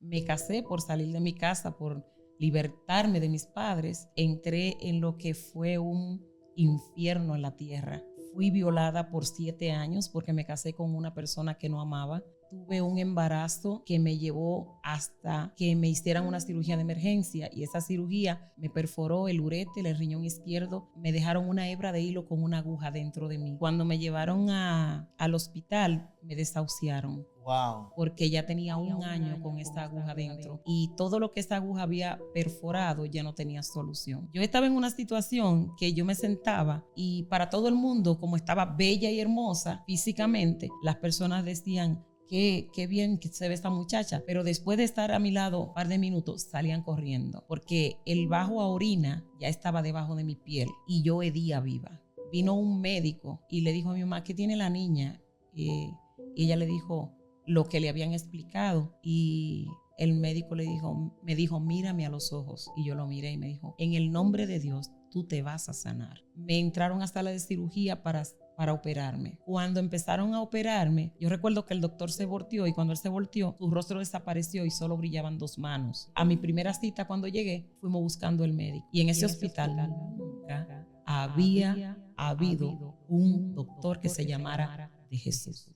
me casé, por salir de mi casa, por libertarme de mis padres, entré en lo que fue un infierno en la tierra. Fui violada por 7 años porque me casé con una persona que no amaba. Tuve un embarazo que me llevó hasta que me hicieran una cirugía de emergencia, y esa cirugía me perforó el uréter, el riñón izquierdo, me dejaron una hebra de hilo con una aguja dentro de mí. Cuando me llevaron al hospital, me desahuciaron. Wow. Porque ya tenía un año con esa aguja dentro y todo lo que esa aguja había perforado ya no tenía solución. Yo estaba en una situación que yo me sentaba y para todo el mundo, como estaba bella y hermosa físicamente, las personas decían: Qué bien que se ve esta muchacha, pero después de estar a mi lado un par de minutos salían corriendo porque el bajo a orina ya estaba debajo de mi piel y yo hedía viva. Vino un médico y le dijo a mi mamá: ¿qué tiene la niña? Y ella le dijo lo que le habían explicado, y el médico me dijo: mírame a los ojos. Y yo lo miré y me dijo: en el nombre de Dios, tú te vas a sanar. Me entraron a sala de cirugía para operarme. Cuando empezaron a operarme, yo recuerdo que el doctor se volteó, y cuando él se volteó, su rostro desapareció y solo brillaban 2 manos. A mi primera cita, cuando llegué, fuimos buscando el médico, y en ese hospital nunca había habido un doctor que se llamara de Jesús.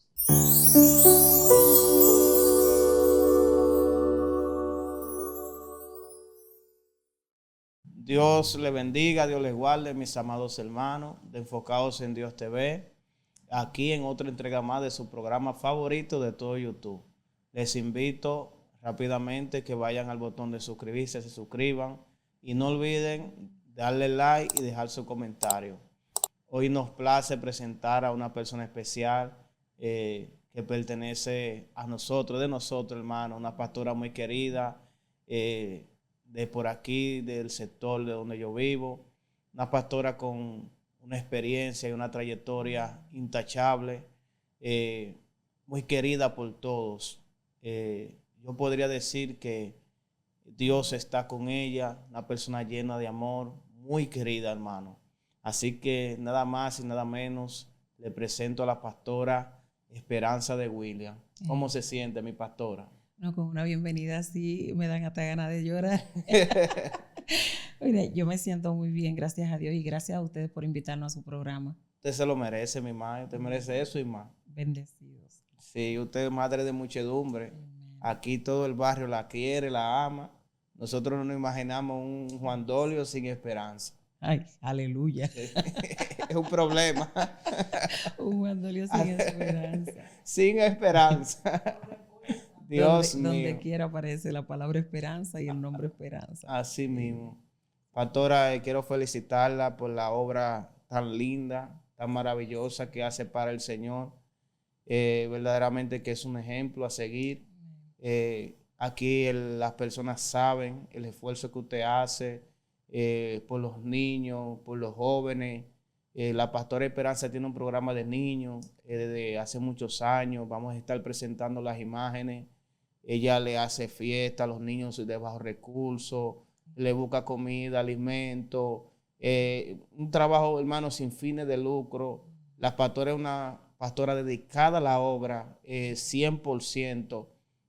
Dios le bendiga, Dios les guarde, mis amados hermanos de Enfocados en Dios TV, aquí en otra entrega más de su programa favorito de todo YouTube. Les invito rápidamente que vayan al botón de suscribirse, se suscriban y no olviden darle like y dejar su comentario. Hoy nos place presentar a una persona especial que pertenece a nosotros, de nosotros, hermano, una pastora muy querida, de por aquí, del sector de donde yo vivo, una pastora con una experiencia y una trayectoria intachable, muy querida por todos. Yo podría decir que Dios está con ella, una persona llena de amor, muy querida, hermano. Así que nada más y nada menos, le presento a la pastora Esperanza de William. ¿Cómo se siente, mi pastora? No, con una bienvenida así me dan hasta ganas de llorar. Mire, yo me siento muy bien, gracias a Dios, y gracias a ustedes por invitarnos a su programa. Usted se lo merece, mi madre. Usted merece eso y más. Bendecidos. Sí, usted es madre de muchedumbre. Aquí todo el barrio la quiere, la ama. Nosotros no nos imaginamos un Juan Dolio sin esperanza. Ay, aleluya. Es un problema. Un Juan Dolio sin esperanza. Sin esperanza. Dios mío. Donde quiera aparece la palabra esperanza y el nombre esperanza. Así mismo. Pastora, quiero felicitarla por la obra tan linda, tan maravillosa que hace para el Señor. Verdaderamente que es un ejemplo a seguir. Aquí las personas saben el esfuerzo que usted hace por los niños, por los jóvenes. La Pastora Esperanza tiene un programa de niños desde hace muchos años. Vamos a estar presentando las imágenes. Ella le hace fiesta a los niños de bajos recursos, le busca comida, alimento, un trabajo, hermano, sin fines de lucro. La pastora es una pastora dedicada a la obra, 100%,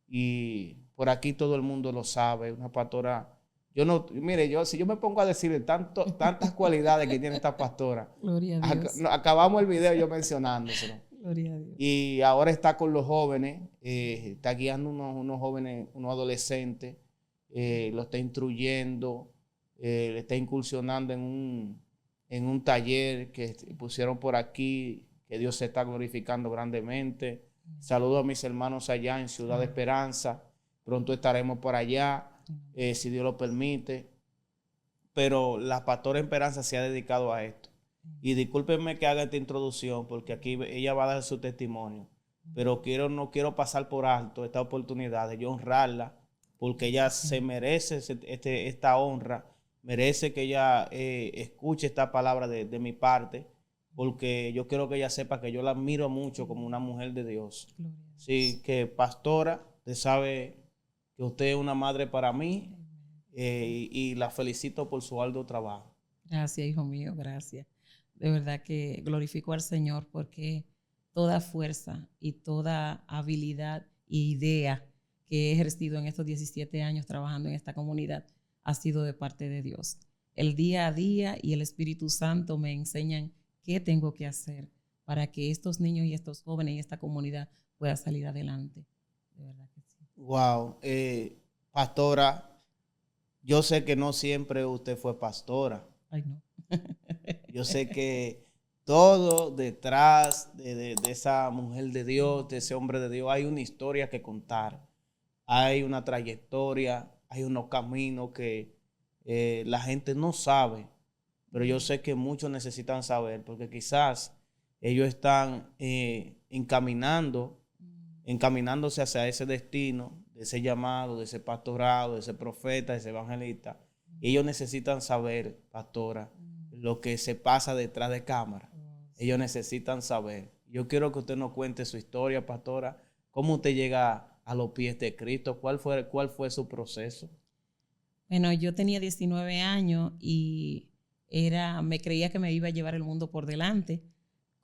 y por aquí todo el mundo lo sabe. Una pastora, si yo me pongo a decirle tantas cualidades que tiene esta pastora, Gloria a Dios. acabamos el video yo mencionándoselo. Gloria a Dios. Y ahora está con los jóvenes, está guiando unos jóvenes, unos adolescentes, lo está instruyendo, le está incursionando en un taller que pusieron por aquí, que Dios se está glorificando grandemente. Saludo a mis hermanos allá en Ciudad de Esperanza. Pronto estaremos por allá, si Dios lo permite. Pero la pastora Esperanza se ha dedicado a esto. Y discúlpenme que haga esta introducción, porque aquí ella va a dar su testimonio. Pero no quiero pasar por alto esta oportunidad de yo honrarla, porque ella se merece esta honra, merece que ella escuche esta palabra de mi parte, porque yo quiero que ella sepa que yo la admiro mucho como una mujer de Dios. Sí, que pastora, usted sabe que usted es una madre para mí, y la felicito por su arduo trabajo. Gracias, hijo mío, gracias. De verdad que glorifico al Señor, porque toda fuerza y toda habilidad e idea que he ejercido en estos 17 años trabajando en esta comunidad ha sido de parte de Dios. El día a día y el Espíritu Santo me enseñan qué tengo que hacer para que estos niños y estos jóvenes y esta comunidad puedan salir adelante. De verdad que sí. Wow. Pastora, yo sé que no siempre usted fue pastora. Ay, no. Yo sé que todo detrás de esa mujer de Dios, de ese hombre de Dios, hay una historia que contar. Hay una trayectoria, hay unos caminos que la gente no sabe, pero yo sé que muchos necesitan saber, porque quizás ellos están encaminándose hacia ese destino, de ese llamado, de ese pastorado, de ese profeta, de ese evangelista. Y ellos necesitan saber, pastora, lo que se pasa detrás de cámara. Ellos necesitan saber. Yo quiero que usted nos cuente su historia, pastora. ¿Cómo usted llega a los pies de Cristo? ¿Cuál fue su proceso? Bueno, yo tenía 19 años y me creía que me iba a llevar el mundo por delante,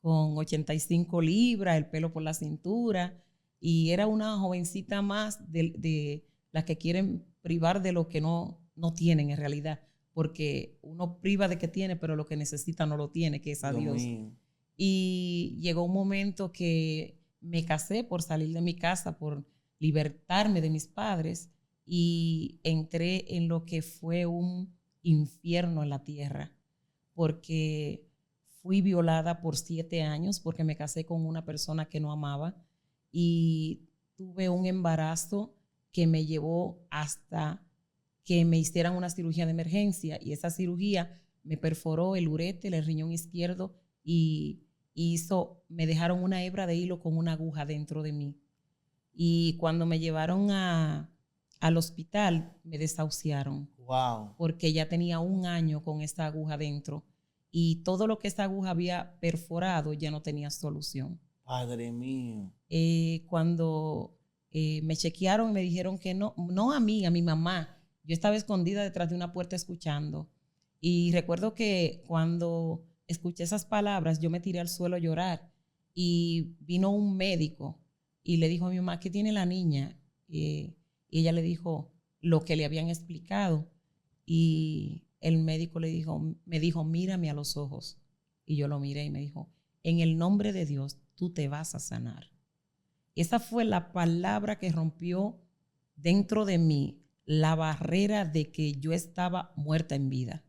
con 85 libras, el pelo por la cintura, y era una jovencita más de las que quieren privar de lo que no tienen en realidad, porque uno priva de que tiene, pero lo que necesita no lo tiene, que es a Dios. Y llegó un momento que me casé por salir de mi casa, por libertarme de mis padres, y entré en lo que fue un infierno en la tierra, porque fui violada por 7 años, porque me casé con una persona que no amaba, y tuve un embarazo que me llevó hasta que me hicieran una cirugía de emergencia, y esa cirugía me perforó el uréter, el riñón izquierdo, y me dejaron una hebra de hilo con una aguja dentro de mí. Y cuando me llevaron al hospital, me desahuciaron. Wow. Porque ya tenía 1 año con esa aguja dentro, y todo lo que esa aguja había perforado ya no tenía solución. Padre mío. Cuando me chequearon, me dijeron que no a mí, a mi mamá. Yo estaba escondida detrás de una puerta escuchando. Y recuerdo que cuando escuché esas palabras, yo me tiré al suelo a llorar. Y vino un médico y le dijo a mi mamá, ¿qué tiene la niña? Y ella le dijo lo que le habían explicado. Y el médico me dijo, mírame a los ojos. Y yo lo miré y me dijo, en el nombre de Dios, tú te vas a sanar. Esa fue la palabra que rompió dentro de mí la barrera de que yo estaba muerta en vida.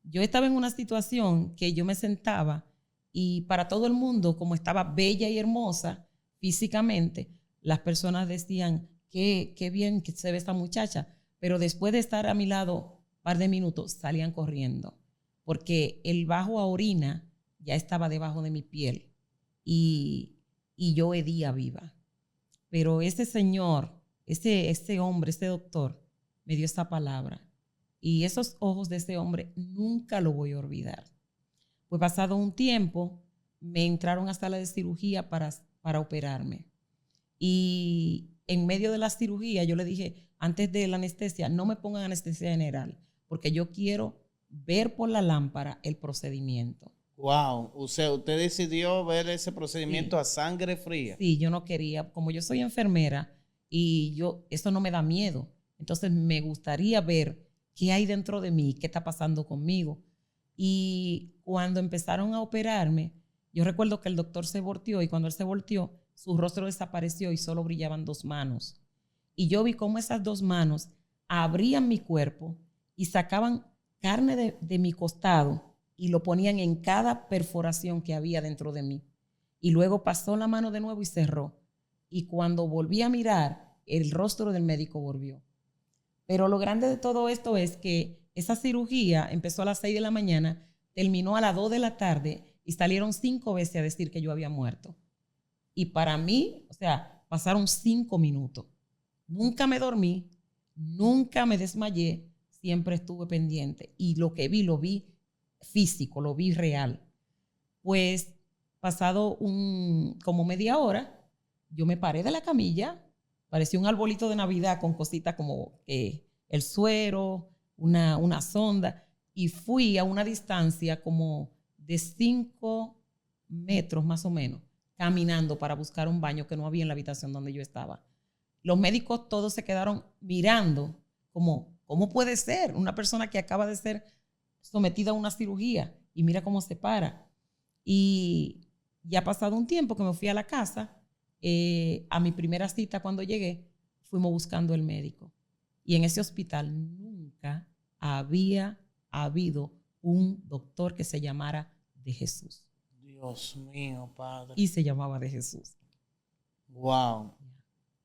Yo estaba en una situación que yo me sentaba y para todo el mundo, como estaba bella y hermosa físicamente, las personas decían, qué bien que se ve esta muchacha, pero después de estar a mi lado un par de minutos salían corriendo, porque el bajo a orina ya estaba debajo de mi piel y yo hedía viva. Pero ese señor, ese hombre, ese doctor, me dio esa palabra. Y esos ojos de ese hombre nunca lo voy a olvidar. Pues pasado un tiempo, me entraron a sala de cirugía para operarme. Y en medio de la cirugía, yo le dije, antes de la anestesia, no me pongan anestesia general, porque yo quiero ver por la lámpara el procedimiento. Wow, usted decidió ver ese procedimiento Sí. a sangre fría. Sí, yo no quería, como yo soy enfermera y eso no me da miedo. Entonces me gustaría ver qué hay dentro de mí, qué está pasando conmigo. Y cuando empezaron a operarme, yo recuerdo que el doctor se volteó y cuando él se volteó, su rostro desapareció y solo brillaban 2 manos. Y yo vi cómo esas 2 manos abrían mi cuerpo y sacaban carne de mi costado y lo ponían en cada perforación que había dentro de mí. Y luego pasó la mano de nuevo y cerró. Y cuando volví a mirar, el rostro del médico volvió. Pero lo grande de todo esto es que esa cirugía empezó a las 6 de la mañana, terminó a las 2 de la tarde y salieron 5 veces a decir que yo había muerto. Y para mí, o sea, pasaron 5 minutos. Nunca me dormí, nunca me desmayé, siempre estuve pendiente. Y lo que vi, lo vi físico, lo vi real. Pues pasado como media hora, yo me paré de la camilla, parecía un arbolito de Navidad con cositas como el suero, una sonda, y fui a una distancia como de 5 metros más o menos, caminando para buscar un baño que no había en la habitación donde yo estaba. los médicos todos se quedaron mirando como, ¿cómo puede ser? Una persona que acaba de ser sometida a una cirugía y mira cómo se para. Y ya ha pasado un tiempo que me fui a la casa, a mi primera cita cuando llegué, fuimos buscando el médico. Y en ese hospital nunca había habido un doctor que se llamara de Jesús. Dios mío, Padre. Y se llamaba de Jesús. Wow.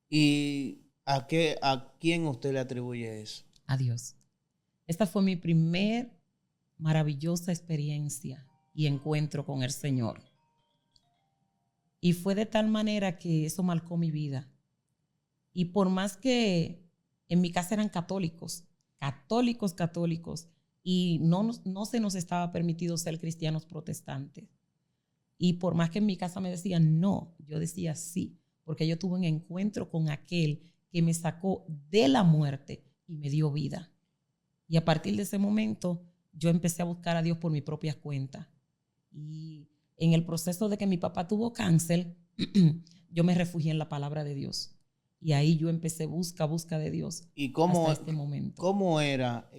¿Y a quién usted le atribuye eso? A Dios. Esta fue mi primer maravillosa experiencia y encuentro con el Señor. Y fue de tal manera que eso marcó mi vida. Y por más que en mi casa eran católicos, y no se nos estaba permitido ser cristianos protestantes. Y por más que en mi casa me decían no, yo decía sí, porque yo tuve un encuentro con aquel que me sacó de la muerte y me dio vida. Y a partir de ese momento, yo empecé a buscar a Dios por mi propia cuenta. Y en el proceso de que mi papá tuvo cáncer, yo me refugié en la palabra de Dios. Y ahí yo empecé busca de Dios. ¿Y cómo, hasta este momento. ¿Cómo era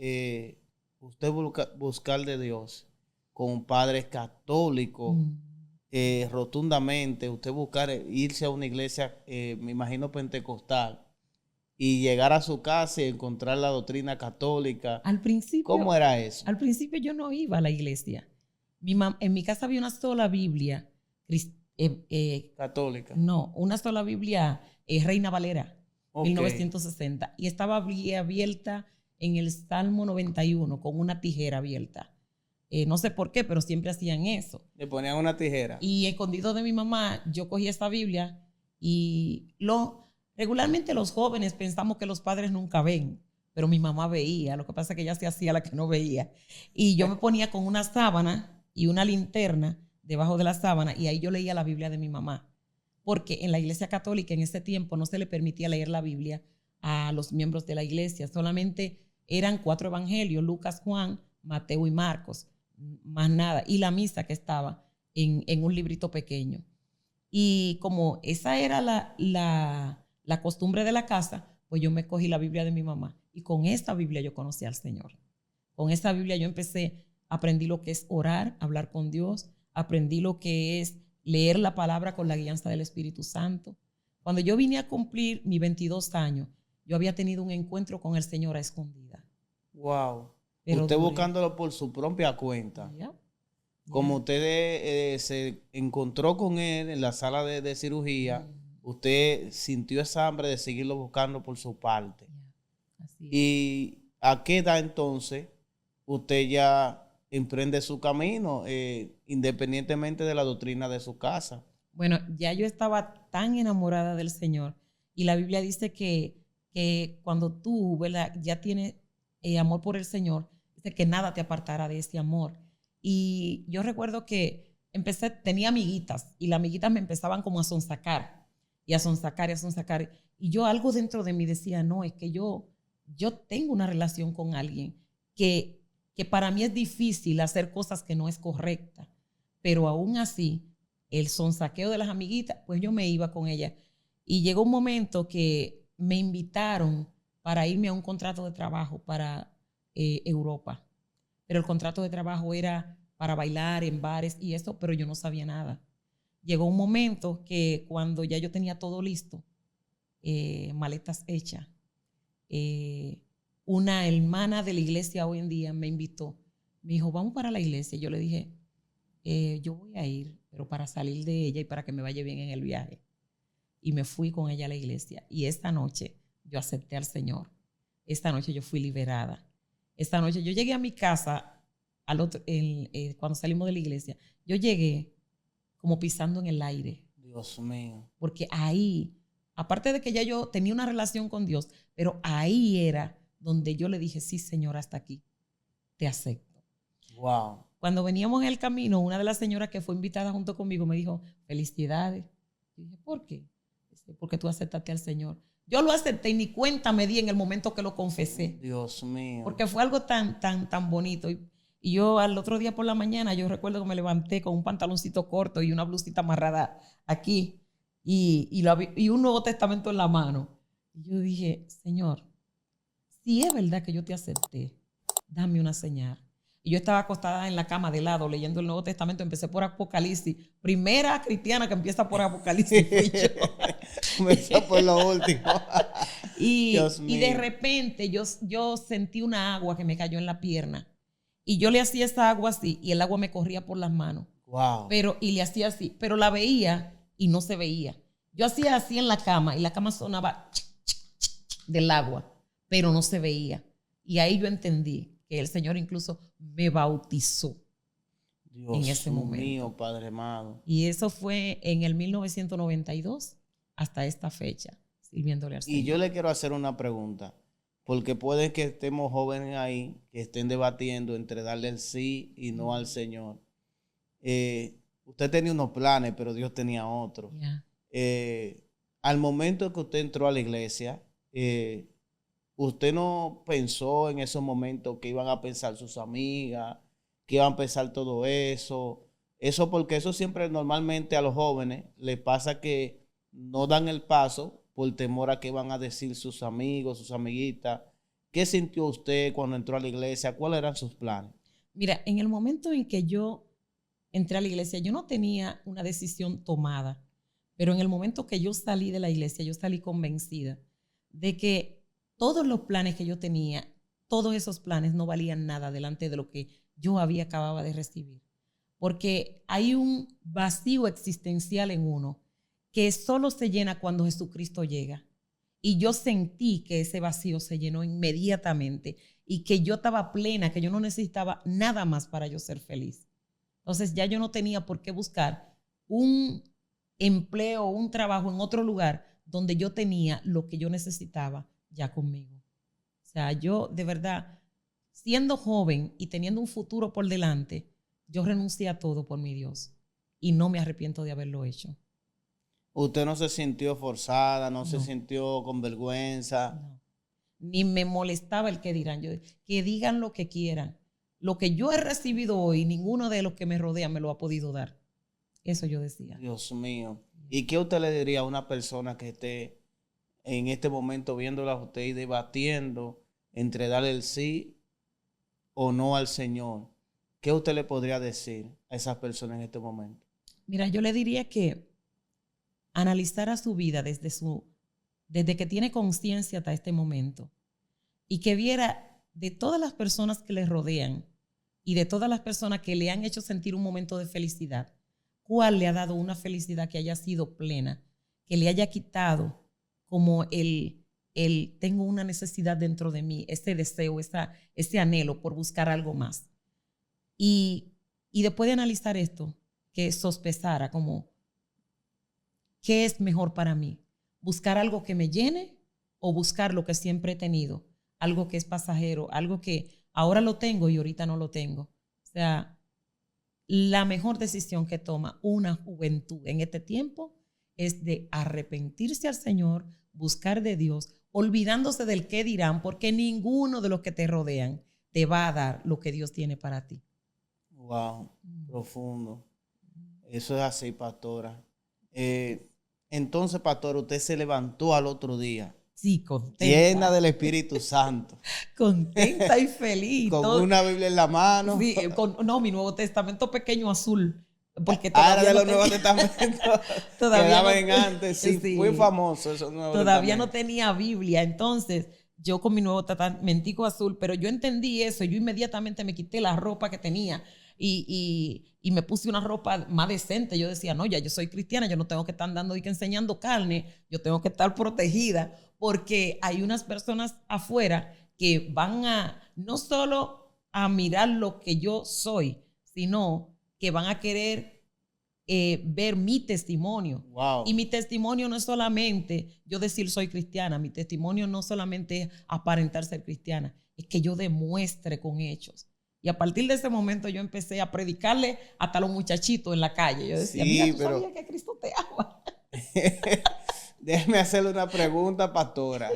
usted buscar de Dios con padres católicos? Rotundamente, usted buscar irse a una iglesia, me imagino pentecostal, y llegar a su casa y encontrar la doctrina católica. Al principio, ¿cómo era eso? Al principio yo no iba a la iglesia. En mi casa había una sola Biblia católica. No, una sola Biblia Reina Valera, Okay. 1960. Y estaba abierta en el Salmo 91 con una tijera abierta. No sé por qué, pero siempre hacían eso. Le ponían una tijera. Y escondido de mi mamá, yo cogía esta Biblia y regularmente los jóvenes pensamos que los padres nunca ven, pero mi mamá veía. Lo que pasa es que ella se hacía la que no veía. Y yo me ponía con una sábana y una linterna debajo de la sábana y ahí yo leía la Biblia de mi mamá. Porque en la iglesia católica en ese tiempo no se le permitía leer la Biblia a los miembros de la iglesia. Solamente eran 4 evangelios, Lucas, Juan, Mateo y Marcos. Más nada. Y la misa que estaba en un librito pequeño. Y como esa era la costumbre de la casa, pues yo me cogí la Biblia de mi mamá. Y con esta Biblia yo conocí al Señor. Con esta Biblia yo aprendí lo que es orar, hablar con Dios. Aprendí lo que es leer la palabra con la guianza del Espíritu Santo. Cuando yo vine a cumplir mis 22 años, yo había tenido un encuentro con el Señor a escondida. Wow. Pero usted buscándolo por su propia cuenta. Yeah. Como usted se encontró con él en la sala de cirugía, usted sintió esa hambre de seguirlo buscando por su parte. Así es. ¿Y a qué edad entonces usted ya emprende su camino, independientemente de la doctrina de su casa? Bueno, ya yo estaba tan enamorada del Señor y la Biblia dice que cuando tú, ¿verdad?, ya tienes amor por el Señor, dice que nada te apartará de ese amor. Y yo recuerdo que tenía amiguitas y las amiguitas me empezaban como a sonsacar y a sonsacar y a sonsacar. Y yo algo dentro de mí decía, no, es que yo tengo una relación con alguien que para mí es difícil hacer cosas que no es correcta, pero aún así, el sonsaqueo de las amiguitas, pues yo me iba con ellas. Y llegó un momento que me invitaron para irme a un contrato de trabajo para Europa. Pero el contrato de trabajo era para bailar en bares y eso, pero yo no sabía nada. Llegó un momento que cuando ya yo tenía todo listo, maletas hechas, una hermana de la iglesia hoy en día me invitó. Me dijo, vamos para la iglesia. Yo le dije, yo voy a ir, pero para salir de ella y para que me vaya bien en el viaje. Y me fui con ella a la iglesia. Y esta noche yo acepté al Señor. Esta noche yo fui liberada. Esta noche yo llegué a mi casa cuando salimos de la iglesia. Yo llegué como pisando en el aire. Dios mío. Porque ahí, aparte de que ya yo tenía una relación con Dios, pero ahí era donde yo le dije, sí, Señor, hasta aquí, te acepto. Wow. Cuando veníamos en el camino, una de las señoras que fue invitada junto conmigo me dijo, felicidades. Yo dije, ¿por qué? Dice, porque tú aceptaste al Señor. Yo lo acepté y ni cuenta me di en el momento que lo confesé. Dios mío. Porque fue algo tan bonito. Y yo al otro día por la mañana, yo recuerdo que me levanté con un pantaloncito corto y una blusita amarrada aquí y un Nuevo Testamento en la mano. Y Y yo dije, Señor, si es verdad que yo te acepté, dame una señal. Y yo estaba acostada en la cama de lado leyendo el Nuevo Testamento. Empecé por Apocalipsis. Primera cristiana que empieza por Apocalipsis fui yo. Comenzó por lo último. y de repente yo sentí una agua que me cayó en la pierna. Y yo le hacía esa agua así y el agua me corría por las manos. Wow. Y le hacía así, pero la veía y no se veía. Yo hacía así en la cama y la cama sonaba del agua, pero no se veía. Y ahí yo entendí que el Señor incluso me bautizó. Dios en ese momento. Mío, Padre amado. Y eso fue en el 1992 hasta esta fecha, sirviéndole al Señor. Y yo le quiero hacer una pregunta, porque puede que estemos jóvenes ahí, que estén debatiendo entre darle el sí y no al Señor. Usted tenía unos planes, pero Dios tenía otros. Yeah. Al momento que usted entró a la iglesia, ¿usted no pensó en esos momentos que iban a pensar sus amigas, que iban a pensar todo eso? Eso porque eso siempre normalmente a los jóvenes les pasa que no dan el paso por temor a qué van a decir sus amigos, sus amiguitas. ¿Qué sintió usted cuando entró a la iglesia? ¿Cuáles eran sus planes? Mira, en el momento en que yo entré a la iglesia, yo no tenía una decisión tomada, pero en el momento que yo salí de la iglesia, yo salí convencida de que todos los planes que yo tenía, todos esos planes no valían nada delante de lo que yo acababa de recibir. Porque hay un vacío existencial en uno que solo se llena cuando Jesucristo llega. Y yo sentí que ese vacío se llenó inmediatamente y que yo estaba plena, que yo no necesitaba nada más para yo ser feliz. Entonces ya yo no tenía por qué buscar un empleo, un trabajo en otro lugar donde yo tenía lo que yo necesitaba ya conmigo. O sea, yo de verdad, siendo joven y teniendo un futuro por delante, yo renuncié a todo por mi Dios y no me arrepiento de haberlo hecho. ¿Usted no se sintió forzada, no se sintió con vergüenza? No. Ni me molestaba el que dirán. Que digan lo que quieran. Lo que yo he recibido hoy, ninguno de los que me rodean me lo ha podido dar. Eso yo decía. Dios mío. ¿Y qué usted le diría a una persona que esté en este momento viéndola a usted y debatiendo entre darle el sí o no al Señor? ¿Qué usted le podría decir a esas personas en este momento? Mira, yo le diría que analizara su vida desde que tiene conciencia hasta este momento y que viera de todas las personas que le rodean y de todas las personas que le han hecho sentir un momento de felicidad, cuál le ha dado una felicidad que haya sido plena, que le haya quitado como el tengo una necesidad dentro de mí, ese deseo, ese anhelo por buscar algo más. Y después de analizar esto, que sospechara como ¿qué es mejor para mí? ¿Buscar algo que me llene o buscar lo que siempre he tenido? Algo que es pasajero, algo que ahora lo tengo y ahorita no lo tengo. O sea, la mejor decisión que toma una juventud en este tiempo es de arrepentirse al Señor, buscar de Dios, olvidándose del qué dirán, porque ninguno de los que te rodean te va a dar lo que Dios tiene para ti. Wow, profundo. Eso es así, pastora. Entonces, pastor, usted se levantó al otro día. Sí, contenta. Llena del Espíritu Santo. Contenta y feliz. Con una Biblia en la mano. Sí, mi Nuevo Testamento pequeño azul. Porque era de los Nuevos Testamentos. Quedaban antes. Sí, muy famoso esos Nuevos Todavía no tenía Biblia. Entonces, yo con mi Nuevo Testamentico azul, pero yo entendí eso. Yo inmediatamente me quité la ropa que tenía y me puse una ropa más decente. Yo decía, no, ya yo soy cristiana, yo no tengo que estar andando y que enseñando carne, yo tengo que estar protegida, porque hay unas personas afuera que van no solo a mirar lo que yo soy, sino que van a querer ver mi testimonio. Wow. Y mi testimonio no es solamente yo decir soy cristiana, mi testimonio no solamente es aparentar ser cristiana, es que yo demuestre con hechos. Y a partir de ese momento yo empecé a predicarle hasta a los muchachitos en la calle. Yo decía, sí, mira, ¿tú sabías que Cristo te ama? Déjeme hacerle una pregunta, pastora.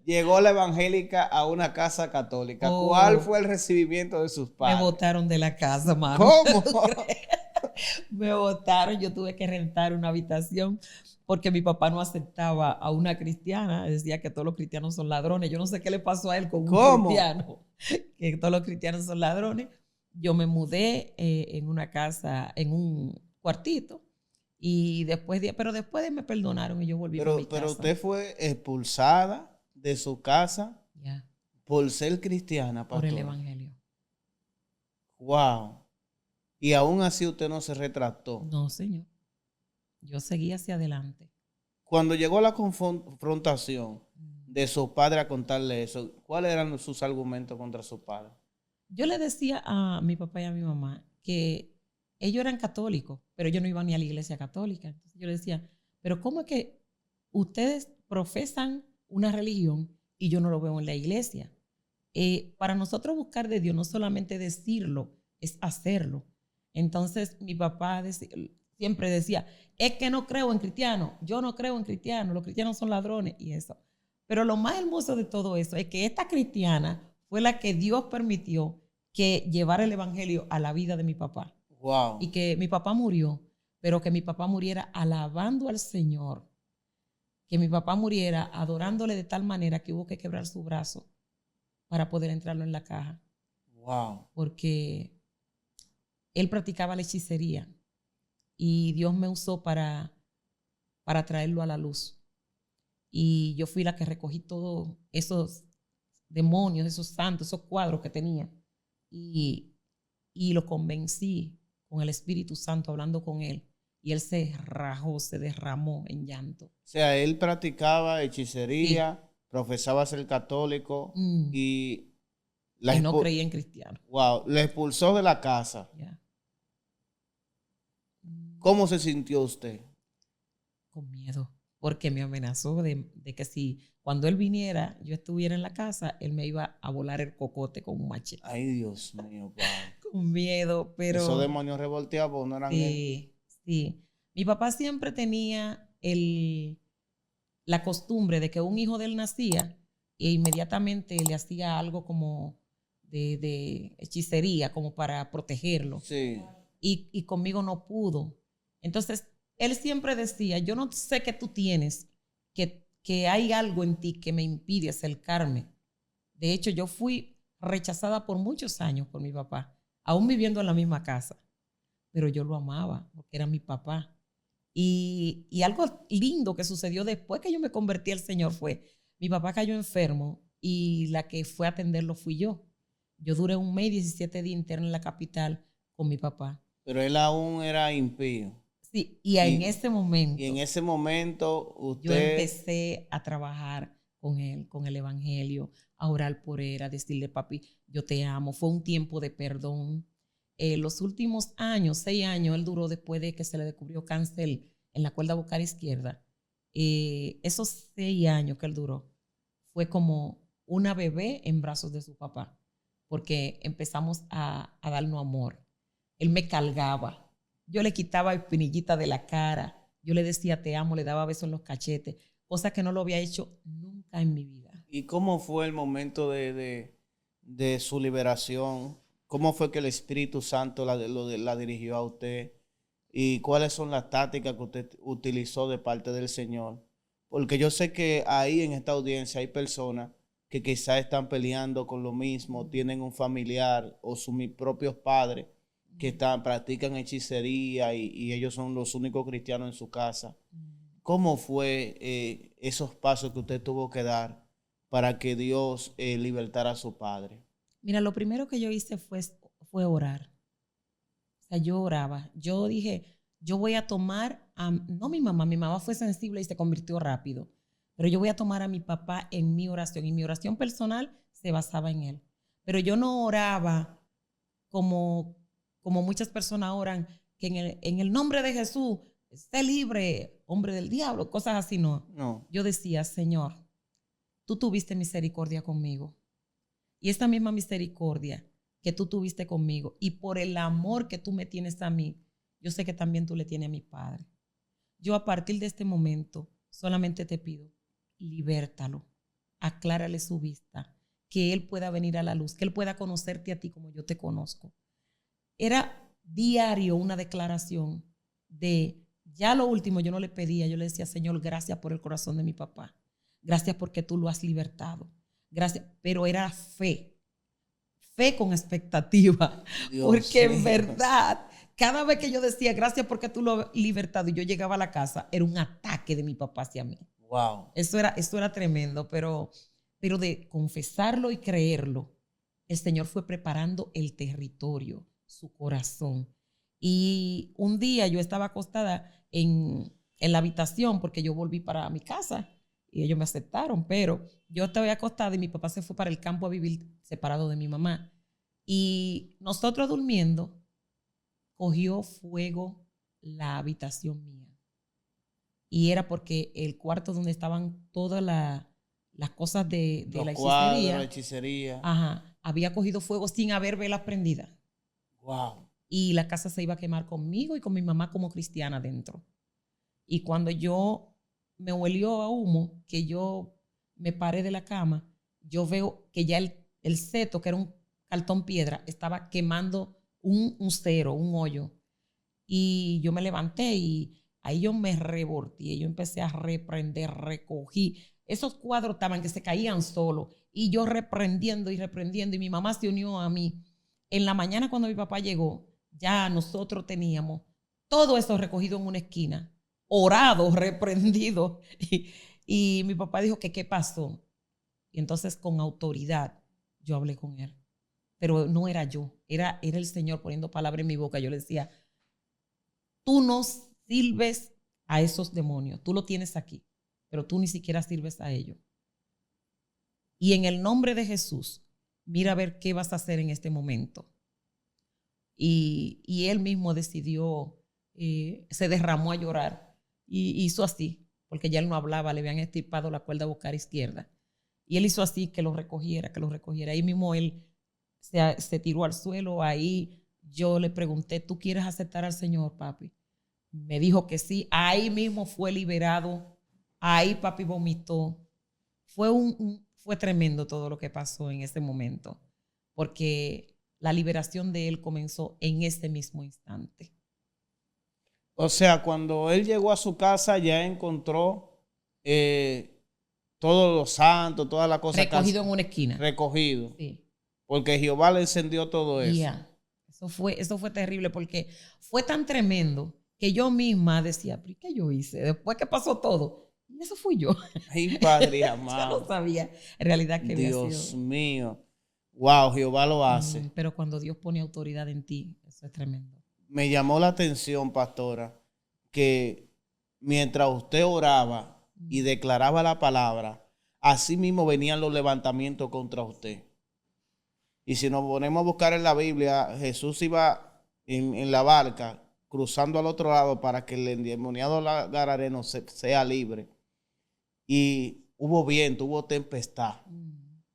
Llegó la evangélica a una casa católica. ¿Cuál fue el recibimiento de sus padres? Me botaron de la casa, mano. ¿Cómo? me botaron, yo tuve que rentar una habitación porque mi papá no aceptaba a una cristiana, decía que todos los cristianos son ladrones. Yo no sé qué le pasó a él con un cristiano, que todos los cristianos son ladrones. Yo me mudé en una casa, en un cuartito, y pero después me perdonaron y yo volví a mi casa. Pero usted fue expulsada de su casa por ser cristiana, pastor. Por el evangelio. Wow. Y aún así usted no se retractó. No, señor. Yo seguí hacia adelante. Cuando llegó la confrontación de su padre a contarle eso, ¿cuáles eran sus argumentos contra su padre? Yo le decía a mi papá y a mi mamá que ellos eran católicos, pero ellos no iban ni a la iglesia católica. Entonces yo les decía, pero ¿cómo es que ustedes profesan una religión y yo no lo veo en la iglesia? Para nosotros buscar de Dios no solamente decirlo, es hacerlo. Entonces mi papá siempre decía, es que no creo en cristianos, yo no creo en cristianos, los cristianos son ladrones y eso. Pero lo más hermoso de todo eso es que esta cristiana fue la que Dios permitió que llevara el evangelio a la vida de mi papá. Wow. Y que mi papá murió, pero que mi papá muriera alabando al Señor. Que mi papá muriera adorándole de tal manera que hubo que quebrar su brazo para poder entrarlo en la caja. Wow. Porque él practicaba la hechicería y Dios me usó para traerlo a la luz. Y yo fui la que recogí todos esos demonios, esos santos, esos cuadros que tenía. Y lo convencí con el Espíritu Santo, hablando con él. Y él se rajó, se derramó en llanto. O sea, él practicaba hechicería, sí, profesaba ser católico y no creía en cristiano. Wow, le expulsó de la casa. Yeah. ¿Cómo se sintió usted? Con miedo, porque me amenazó de que si cuando él viniera, yo estuviera en la casa, él me iba a volar el cocote con un machete. Ay, Dios mío, wow. Con miedo, pero... Esos demonios revolteados no eran él. Sí. Mi papá siempre tenía la costumbre de que un hijo de él nacía e inmediatamente le hacía algo como de hechicería, como para protegerlo. Sí. Y conmigo no pudo. Entonces, él siempre decía, yo no sé qué tú tienes, que hay algo en ti que me impide acercarme. De hecho, yo fui rechazada por muchos años por mi papá, aún viviendo en la misma casa. Pero yo lo amaba porque era mi papá. Y algo lindo que sucedió después que yo me convertí al Señor fue, mi papá cayó enfermo y la que fue a atenderlo fui yo. Yo duré 1 mes y 17 días interna en la capital con mi papá. Pero él aún era impío. Sí, y en ese momento. Y en ese momento usted... Yo empecé a trabajar con él, con el evangelio, a orar por él, a decirle, papi, yo te amo. Fue un tiempo de perdón. Los últimos años, 6 años, él duró después de que se le descubrió cáncer en la cuerda vocal izquierda. Esos 6 años que él duró fue como una bebé en brazos de su papá, porque empezamos a darnos amor. Él me cargaba. Yo le quitaba espinillita de la cara. Yo le decía te amo, le daba besos en los cachetes, cosa que no lo había hecho nunca en mi vida. ¿Y cómo fue el momento de su liberación? ¿Cómo fue que el Espíritu Santo la dirigió a usted? ¿Y cuáles son las tácticas que usted utilizó de parte del Señor? Porque yo sé que ahí en esta audiencia hay personas que quizás están peleando con lo mismo, tienen un familiar o sus propios padres que practican hechicería y ellos son los únicos cristianos en su casa. ¿Cómo fue esos pasos que usted tuvo que dar para que Dios libertara a su padre? Mira, lo primero que yo hice fue orar. O sea, yo oraba. Yo dije, yo voy a tomar no mi mamá fue sensible y se convirtió rápido, pero yo voy a tomar a mi papá en mi oración, y mi oración personal se basaba en él. Pero yo no oraba como muchas personas oran, que en el nombre de Jesús, sé libre, hombre del diablo, cosas así, no. Yo decía, Señor, tú tuviste misericordia conmigo. Y esta misma misericordia que tú tuviste conmigo y por el amor que tú me tienes a mí, yo sé que también tú le tienes a mi padre. Yo a partir de este momento solamente te pido, libértalo, aclárale su vista, que él pueda venir a la luz, que él pueda conocerte a ti como yo te conozco. Era diario una declaración de, ya lo último yo no le pedía, yo le decía, Señor, gracias por el corazón de mi papá, gracias porque tú lo has libertado, gracias, pero era fe con expectativa, Dios porque en mío. verdad, cada vez que yo decía, gracias porque tú lo has libertado, y yo llegaba a la casa, era un ataque de mi papá hacia mí. Wow. Eso era tremendo, pero de confesarlo y creerlo, el Señor fue preparando el territorio, su corazón. Y un día yo estaba acostada en la habitación porque yo volví para mi casa y ellos me aceptaron, pero yo estaba acostada y mi papá se fue para el campo a vivir separado de mi mamá. Y nosotros durmiendo, cogió fuego la habitación mía. Y era porque el cuarto donde estaban todas las cosas de Los la cuadros, hechicería, la hechicería. había cogido fuego sin haber velas prendidas. Wow. Y la casa se iba a quemar conmigo y con mi mamá como cristiana dentro. Y cuando yo me huelió a humo, que yo me paré de la cama, yo veo que ya el seto, que era un cartón piedra, estaba quemando un cero, un hoyo. Y yo me levanté y ahí yo me revolteé, yo empecé a reprender, recogí. Esos cuadros estaban que se caían solos y yo reprendiendo y reprendiendo y mi mamá se unió a mí. En la mañana cuando mi papá llegó, ya nosotros teníamos todo eso recogido en una esquina, orado, reprendido. Y mi papá dijo que qué pasó. Y entonces con autoridad yo hablé con él. Pero no era yo, era el Señor poniendo palabras en mi boca. Yo le decía, tú no sirves a esos demonios, tú lo tienes aquí, pero tú ni siquiera sirves a ellos. Y en el nombre de Jesús, mira a ver qué vas a hacer en este momento. Y él mismo decidió, se derramó a llorar y hizo así, porque ya él no hablaba, le habían estirpado la cuerda vocal izquierda. Y él hizo así, que lo recogiera. Ahí mismo él se tiró al suelo, ahí yo le pregunté, ¿tú quieres aceptar al Señor, papi? Me dijo que sí, ahí mismo fue liberado, ahí papi vomitó. Fue tremendo todo lo que pasó en ese momento, porque la liberación de él comenzó en ese mismo instante. O sea, cuando él llegó a su casa ya encontró todos los santos, todas las cosas Recogido en una esquina. recogido. Sí. Porque Jehová le encendió todo eso. Yeah. Eso fue terrible porque fue tan tremendo que yo misma decía, ¿pero qué yo hice? Después que pasó todo, y eso fui yo. Ay, Padre Yo amado. no sabía en realidad que había Dios sido. mío. Wow, Jehová lo hace. Pero cuando Dios pone autoridad en ti, eso es tremendo. Me llamó la atención, pastora, que mientras usted oraba y declaraba la palabra, así mismo venían los levantamientos contra usted. Y si nos ponemos a buscar en la Biblia, Jesús iba en la barca cruzando al otro lado para que el endemoniado gadareno sea libre. Y hubo viento, hubo tempestad,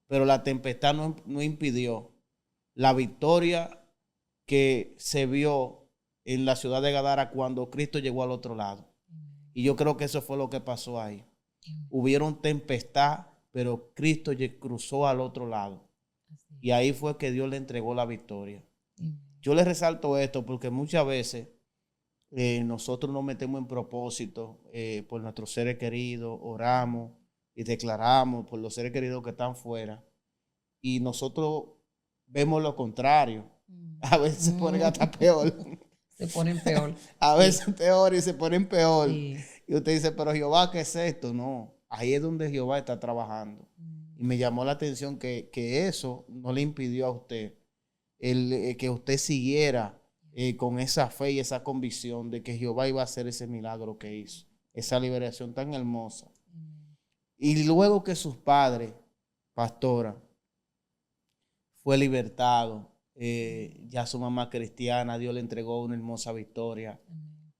pero la tempestad no impidió la victoria que se vio en la ciudad de Gadara cuando Cristo llegó al otro lado. Y yo creo que eso fue lo que pasó ahí. Hubieron tempestad, pero Cristo cruzó al otro lado. Y ahí fue que Dios le entregó la victoria. Yo le resalto esto porque muchas veces nosotros nos metemos en propósito por nuestros seres queridos, oramos y declaramos por los seres queridos que están fuera. Y nosotros vemos lo contrario. A veces se ponen hasta peor. Se ponen peor. A veces peor y se ponen peor. Sí. Y usted dice, pero Jehová, ¿qué es esto? No, ahí es donde Jehová está trabajando. Y me llamó la atención que eso no le impidió a usted que usted siguiera con esa fe y esa convicción de que Jehová iba a hacer ese milagro que hizo, esa liberación tan hermosa. Y luego que sus padres, pastora, fue libertado, ya su mamá cristiana, Dios le entregó una hermosa victoria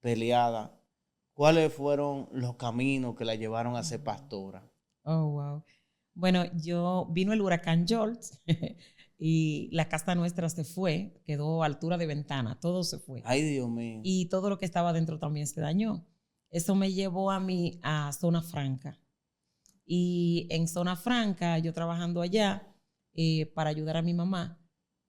peleada. ¿Cuáles fueron los caminos que la llevaron a ser pastora? Oh, wow. Bueno, vino el huracán George y la casa nuestra se fue, quedó a altura de ventana, todo se fue. Ay, Dios mío. Y todo lo que estaba dentro también se dañó. Eso me llevó a mí a Zona Franca. Y en Zona Franca, yo trabajando allá para ayudar a mi mamá,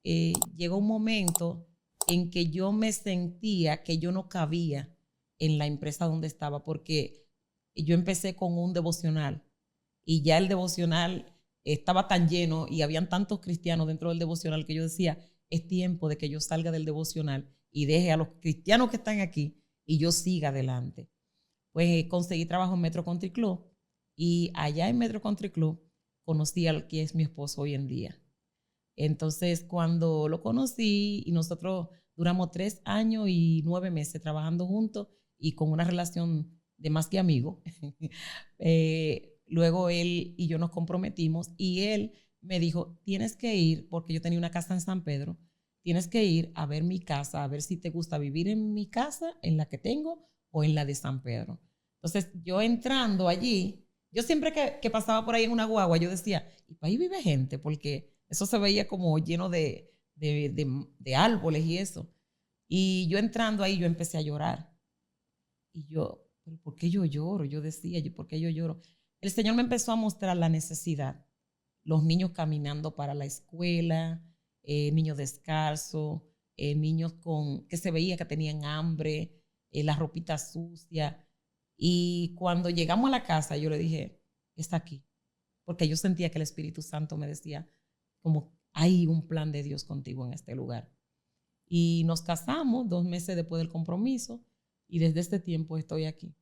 llegó un momento en que yo me sentía que yo no cabía en la empresa donde estaba, porque yo empecé con un devocional y ya el devocional estaba tan lleno y habían tantos cristianos dentro del devocional que yo decía, es tiempo de que yo salga del devocional y deje a los cristianos que están aquí y yo siga adelante. Pues conseguí trabajo en Metro Country Club y allá en Metro Country Club conocí al que es mi esposo hoy en día. Entonces, cuando lo conocí y nosotros duramos 3 años y 9 meses trabajando juntos y con una relación de más que amigos, luego él y yo nos comprometimos y él me dijo, tienes que ir, porque yo tenía una casa en San Pedro, tienes que ir a ver mi casa, a ver si te gusta vivir en mi casa, en la que tengo, o en la de San Pedro. Entonces, yo entrando allí, yo siempre que pasaba por ahí en una guagua, yo decía, ¿y para ahí vive gente? Porque eso se veía como lleno de árboles y eso. Y yo entrando ahí, yo empecé a llorar. Y yo, ¿pero por qué yo lloro? Yo decía, ¿por qué yo lloro? El Señor me empezó a mostrar la necesidad. Los niños caminando para la escuela, niños descalzos, niños que se veía que tenían hambre, la ropita sucia. Y cuando llegamos a la casa, yo le dije, está aquí. Porque yo sentía que el Espíritu Santo me decía, como hay un plan de Dios contigo en este lugar. Y nos casamos 2 meses después del compromiso y desde este tiempo estoy aquí.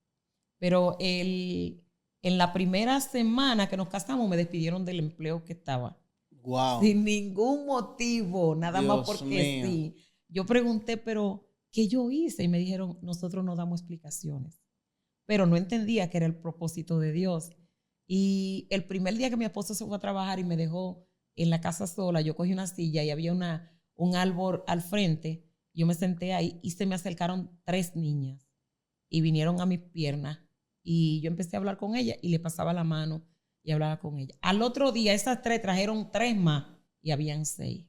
Pero en la primera semana que nos casamos me despidieron del empleo que estaba. Wow. Sin ningún motivo, nada Dios más porque mío. sí. Yo pregunté, pero ¿qué yo hice? Y me dijeron, nosotros no damos explicaciones. Pero no entendía que era el propósito de Dios. Y el primer día que mi esposo se fue a trabajar y me dejó en la casa sola, yo cogí una silla y había un árbol al frente. Yo me senté ahí y se me acercaron 3 niñas y vinieron a mis piernas y yo empecé a hablar con ella y le pasaba la mano y hablaba con ella. Al otro día esas 3 trajeron 3 más y habían 6.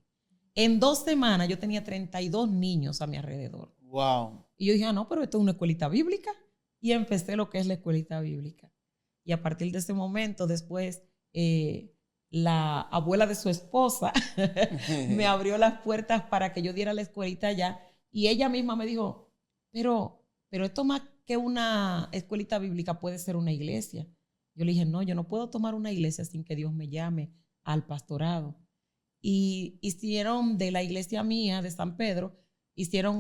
En 2 semanas yo tenía 32 niños a mi alrededor. Wow. Y yo dije, no, pero esto es una escuelita bíblica. Y empecé lo que es la escuelita bíblica. Y a partir de ese momento, después, la abuela de su esposa me abrió las puertas para que yo diera la escuelita allá. Y ella misma me dijo, pero esto más que una escuelita bíblica puede ser una iglesia. Yo le dije, no, yo no puedo tomar una iglesia sin que Dios me llame al pastorado. Y hicieron de la iglesia mía, de San Pedro, hicieron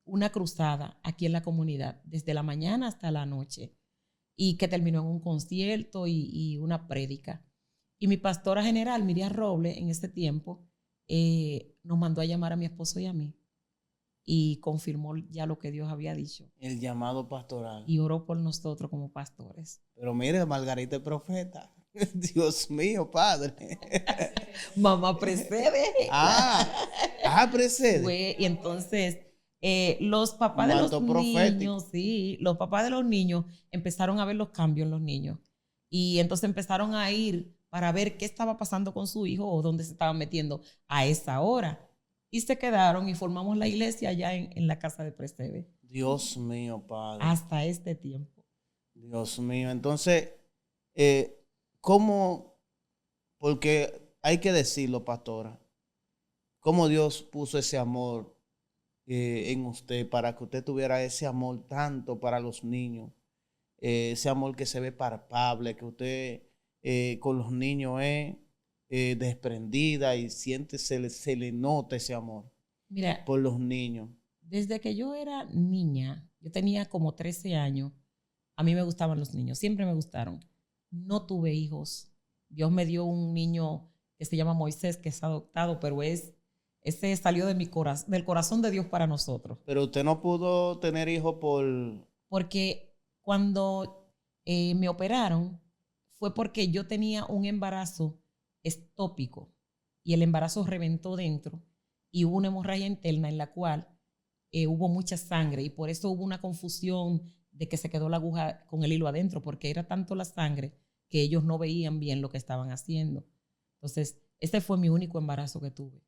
una cruzada aquí en la comunidad, desde la mañana hasta la noche, y que terminó en un concierto y una prédica. Y mi pastora general, Miriam Robles, en ese tiempo, nos mandó a llamar a mi esposo y a mí, y confirmó ya lo que Dios había dicho. El llamado pastoral. Y oró por nosotros como pastores. Pero mire, Margarita es profeta. Dios mío, padre. Mamá precede. Precede. Y entonces los papás de los niños, sí, los papás de los niños empezaron a ver los cambios en los niños. Y entonces empezaron a ir para ver qué estaba pasando con su hijo o dónde se estaban metiendo a esa hora. Y se quedaron y formamos la iglesia allá en la casa de Precede. Dios mío, padre. Hasta este tiempo. Dios mío. Entonces, ¿cómo? Porque hay que decirlo, pastora. ¿Cómo Dios puso ese amor en usted para que usted tuviera ese amor tanto para los niños? Ese amor que se ve palpable, que usted con los niños es desprendida y siente, se le nota ese amor. Mira, por los niños. Desde que yo era niña, yo tenía como 13 años, a mí me gustaban los niños, siempre me gustaron. No tuve hijos. Dios me dio un niño que se llama Moisés, que es adoptado, pero ese salió de del corazón de Dios para nosotros. Pero usted no pudo tener hijos Porque cuando me operaron, fue porque yo tenía un embarazo ectópico y el embarazo reventó dentro y hubo una hemorragia interna en la cual hubo mucha sangre y por eso hubo una confusión de que se quedó la aguja con el hilo adentro, porque era tanto la sangre que ellos no veían bien lo que estaban haciendo. Entonces, ese fue mi único embarazo que tuve.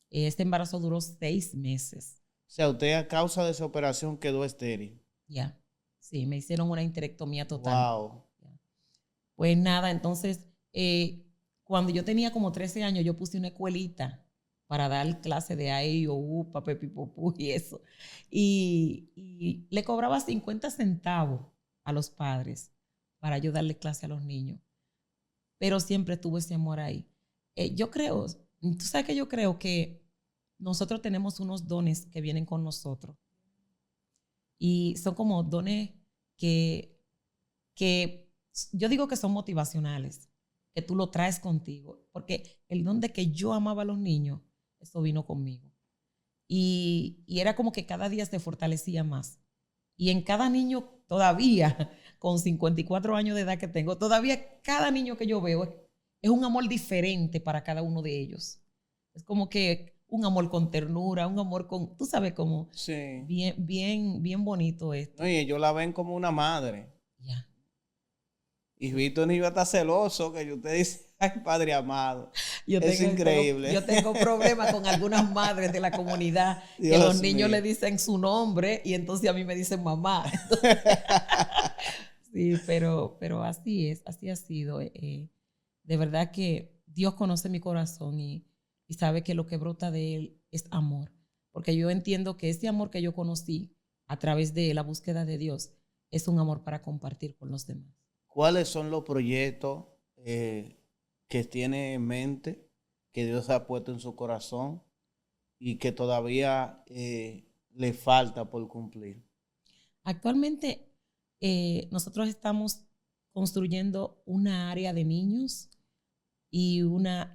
Este embarazo duró 6 meses. O sea, usted a causa de esa operación quedó estéril. Ya, sí, me hicieron una histerectomía total. Wow. Pues nada, entonces, cuando yo tenía como 13 años, yo puse una escuelita para dar clase de A, E, I, O, U, Papá, Pipopú y eso. Y le cobraba 50 centavos a los padres para yo darle clase a los niños. Pero siempre tuvo ese amor ahí. Yo creo, tú sabes que yo creo que nosotros tenemos unos dones que vienen con nosotros. Y son como dones que yo digo que son motivacionales, que tú lo traes contigo. Porque el don de que yo amaba a los niños, eso vino conmigo. Y era como que cada día se fortalecía más. Y en cada niño todavía, con 54 años de edad que tengo, todavía cada niño que yo veo es un amor diferente para cada uno de ellos. Es como que un amor con ternura, un amor con, tú sabes, como Sí. bien bonito esto. Oye, ellos la ven como una madre. Ya. Y Víctor ni iba a estar celoso, que usted dice, ay, padre amado. Es increíble. Yo tengo problemas con algunas madres de la comunidad que los niños le dicen su nombre y entonces a mí me dicen mamá. Entonces, sí, pero así es, así ha sido. De verdad que Dios conoce mi corazón y sabe que lo que brota de él es amor. Porque yo entiendo que ese amor que yo conocí a través de la búsqueda de Dios es un amor para compartir con los demás. ¿Cuáles son los proyectos que tiene en mente, que Dios ha puesto en su corazón y que todavía le falta por cumplir? Actualmente nosotros estamos construyendo una área de niños y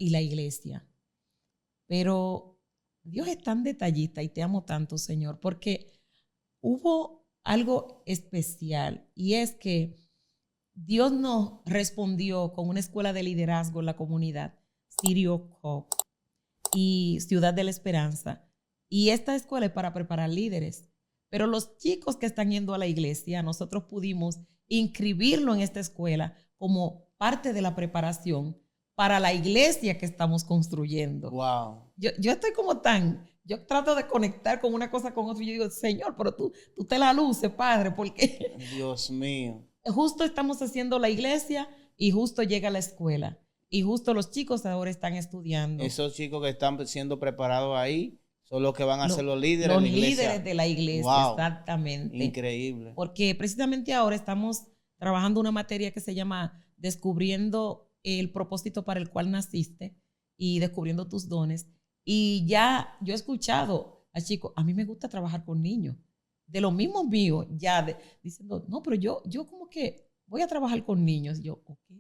la iglesia. Pero Dios es tan detallista y te amo tanto, Señor, porque hubo algo especial y es que Dios nos respondió con una escuela de liderazgo en la comunidad, Sirio Cop y Ciudad de la Esperanza. Y esta escuela es para preparar líderes. Pero los chicos que están yendo a la iglesia, nosotros pudimos inscribirlo en esta escuela como parte de la preparación para la iglesia que estamos construyendo. Wow. Yo estoy como yo trato de conectar con una cosa con otra y yo digo, Señor, pero tú te la luces, Padre, porque Dios mío. Justo estamos haciendo la iglesia y justo llega la escuela. Y justo los chicos ahora están estudiando. Esos chicos que están siendo preparados ahí son los que van a ser los líderes de la iglesia. Los líderes de la iglesia, wow. Exactamente. Increíble. Porque precisamente ahora estamos trabajando una materia que se llama Descubriendo el propósito para el cual naciste y descubriendo tus dones. Y ya yo he escuchado a chicos, a mí me gusta trabajar con niños. De los mismos míos, ya diciendo, no, pero yo como que voy a trabajar con niños. Yo, ok.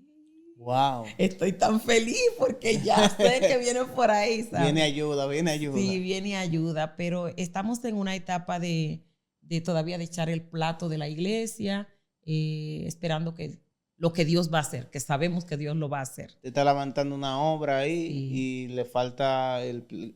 Wow. Estoy tan feliz porque ya sé que viene por ahí, ¿sabes? Viene ayuda. Sí, viene ayuda, pero estamos en una etapa de todavía de echar el plato de la iglesia, esperando que lo que Dios va a hacer, que sabemos que Dios lo va a hacer. Usted está levantando una obra ahí y le falta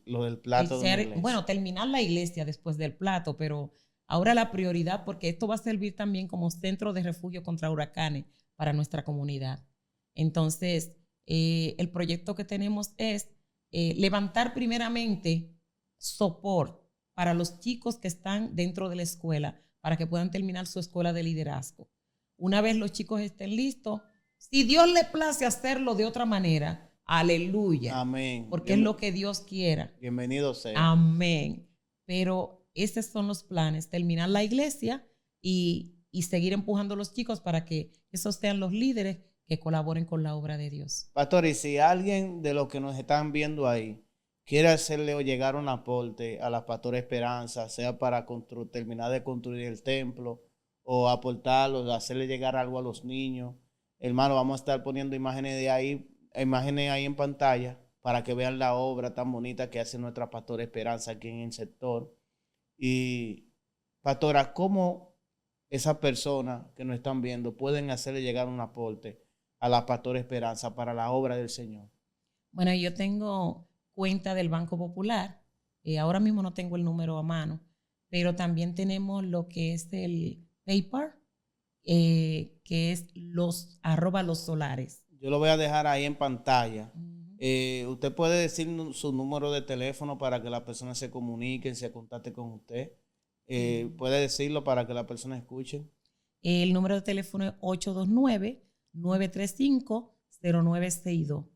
lo del plato de la iglesia. Bueno, terminar la iglesia después del plato, pero ahora la prioridad, porque esto va a servir también como centro de refugio contra huracanes para nuestra comunidad. Entonces, el proyecto que tenemos es levantar primeramente soporte para los chicos que están dentro de la escuela, para que puedan terminar su escuela de liderazgo. Una vez los chicos estén listos, si Dios le place hacerlo de otra manera, aleluya. Amén. Porque es lo que Dios quiera. Bienvenido sea. Amén. Pero esos son los planes, terminar la iglesia y seguir empujando a los chicos para que esos sean los líderes que colaboren con la obra de Dios. Pastor, y si alguien de los que nos están viendo ahí quiere hacerle o llegar un aporte a la Pastora Esperanza, sea para terminar de construir el templo o aportarlo, hacerle llegar algo a los niños, hermano, vamos a estar poniendo imágenes ahí en pantalla para que vean la obra tan bonita que hace nuestra Pastora Esperanza aquí en el sector. Y, Pastora, ¿cómo esas personas que nos están viendo pueden hacerle llegar un aporte a la Pastora Esperanza para la obra del Señor? Bueno, yo tengo cuenta del Banco Popular. Ahora mismo no tengo el número a mano, pero también tenemos lo que es el PayPal, que es los @lossolares. Yo lo voy a dejar ahí en pantalla. Usted puede decir su número de teléfono para que las personas se comuniquen, se contacten con usted. Puede decirlo para que la persona escuche. El número de teléfono es 829-935-0962.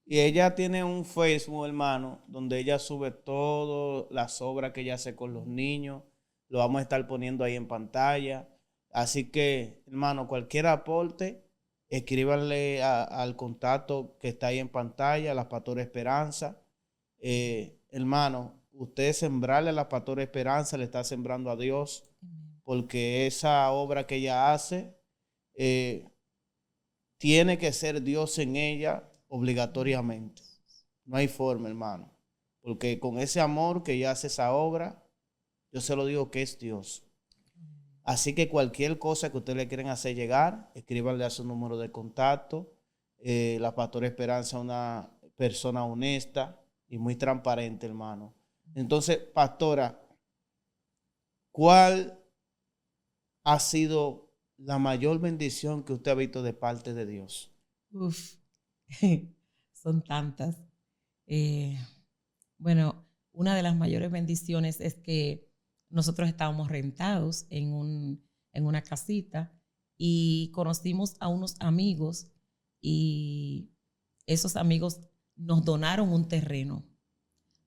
Y ella tiene un Facebook, hermano, donde ella sube todas las obras que ella hace con los niños. Lo vamos a estar poniendo ahí en pantalla. Así que, hermano, cualquier aporte, escríbanle al contacto que está ahí en pantalla, la Pastora Esperanza. Hermano, usted sembrarle a la Pastora Esperanza, le está sembrando a Dios, porque esa obra que ella hace tiene que ser Dios en ella obligatoriamente. No hay forma, hermano, porque con ese amor que ella hace esa obra, yo se lo digo que es Dios. Así que cualquier cosa que ustedes le quieran hacer llegar, escríbanle a su número de contacto. La Pastora Esperanza es una persona honesta y muy transparente, hermano. Entonces, pastora, ¿cuál ha sido la mayor bendición que usted ha visto de parte de Dios? Uf, son tantas. Bueno, una de las mayores bendiciones es que nosotros estábamos rentados en una casita y conocimos a unos amigos y esos amigos nos donaron un terreno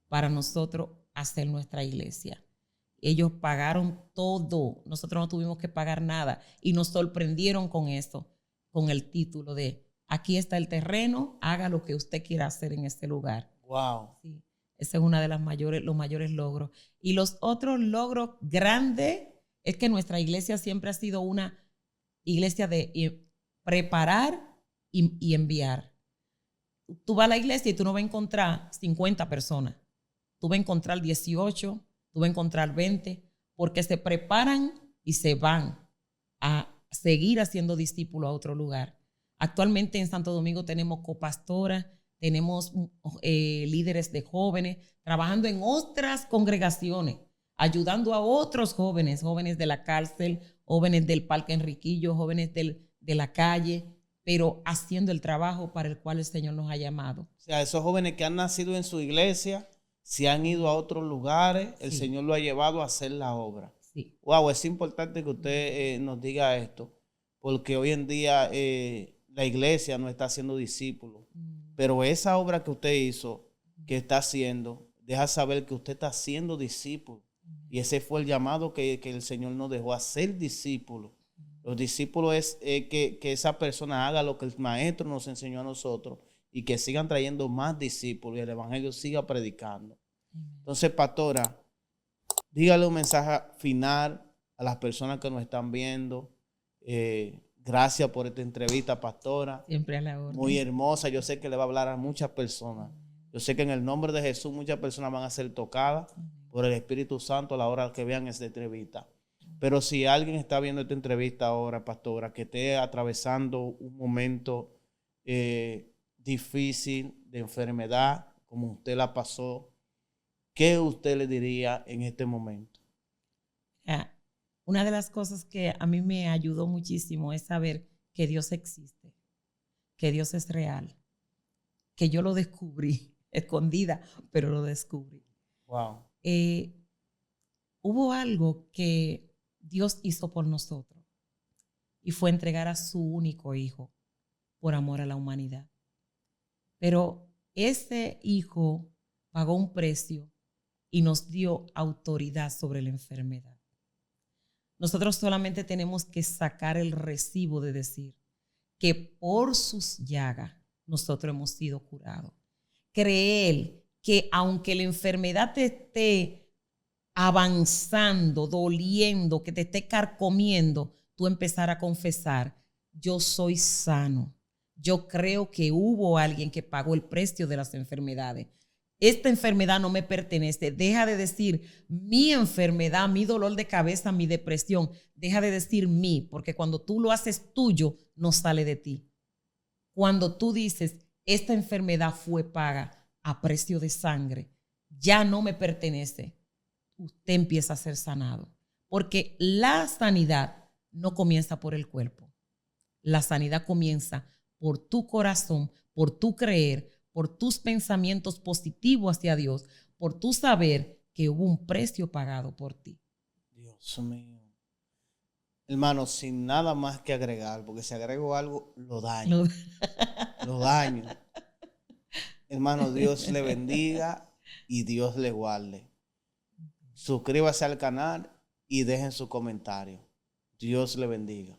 para nosotros hacer nuestra iglesia. Ellos pagaron todo, nosotros no tuvimos que pagar nada y nos sorprendieron con eso, con el título de aquí está el terreno, haga lo que usted quiera hacer en este lugar. Wow. Sí, ese es uno de los mayores logros. Y los otros logros grandes es que nuestra iglesia siempre ha sido una iglesia de preparar y enviar. Tú vas a la iglesia y tú no vas a encontrar 50 personas. Tú vas a encontrar 18, tú vas a encontrar 20, porque se preparan y se van a seguir haciendo discípulos a otro lugar. Actualmente en Santo Domingo tenemos copastoras, tenemos líderes de jóvenes, trabajando en otras congregaciones, ayudando a otros jóvenes, jóvenes de la cárcel, jóvenes del Parque Enriquillo, jóvenes de la calle, pero haciendo el trabajo para el cual el Señor nos ha llamado. O sea, esos jóvenes que han nacido en su iglesia, se han ido a otros lugares, el Sí. Señor lo ha llevado a hacer la obra. Sí. Wow, es importante que usted nos diga esto, porque hoy en día la iglesia no está haciendo discípulos, pero esa obra que usted hizo, que está haciendo, deja saber que usted está haciendo discípulos. Y ese fue el llamado que el Señor nos dejó, a ser discípulos. Los discípulos es que esa persona haga lo que el maestro nos enseñó a nosotros y que sigan trayendo más discípulos y el evangelio siga predicando. Entonces, pastora, dígale un mensaje final a las personas que nos están viendo. Gracias por esta entrevista, pastora. Siempre a la orden. Muy hermosa. Yo sé que le va a hablar a muchas personas. Yo sé que en el nombre de Jesús muchas personas van a ser tocadas por el Espíritu Santo a la hora que vean esta entrevista. Pero si alguien está viendo esta entrevista ahora, pastora, que esté atravesando un momento difícil de enfermedad, como usted la pasó, ¿qué usted le diría en este momento? Una de las cosas que a mí me ayudó muchísimo es saber que Dios existe, que Dios es real, que yo lo descubrí, escondida, pero lo descubrí. Wow. Hubo algo que Dios hizo por nosotros y fue entregar a su único hijo por amor a la humanidad. Pero ese hijo pagó un precio y nos dio autoridad sobre la enfermedad. Nosotros solamente tenemos que sacar el recibo de decir que por sus llagas nosotros hemos sido curados. Creer que aunque la enfermedad te esté avanzando, doliendo, que te esté carcomiendo, tú empezar a confesar, yo soy sano. Yo creo que hubo alguien que pagó el precio de las enfermedades. Esta enfermedad no me pertenece. Deja de decir mi enfermedad, mi dolor de cabeza, mi depresión. Deja de decir mí, porque cuando tú lo haces tuyo, no sale de ti. Cuando tú dices, esta enfermedad fue paga a precio de sangre, ya no me pertenece, usted empieza a ser sanado. Porque la sanidad no comienza por el cuerpo. La sanidad comienza por tu corazón, por tu creer, por tus pensamientos positivos hacia Dios, por tu saber que hubo un precio pagado por ti. Dios mío. Hermano, sin nada más que agregar, porque si agrego algo, lo daño. Lo daño. Hermano, Dios le bendiga y Dios le guarde. Suscríbase al canal y dejen su comentario. Dios le bendiga.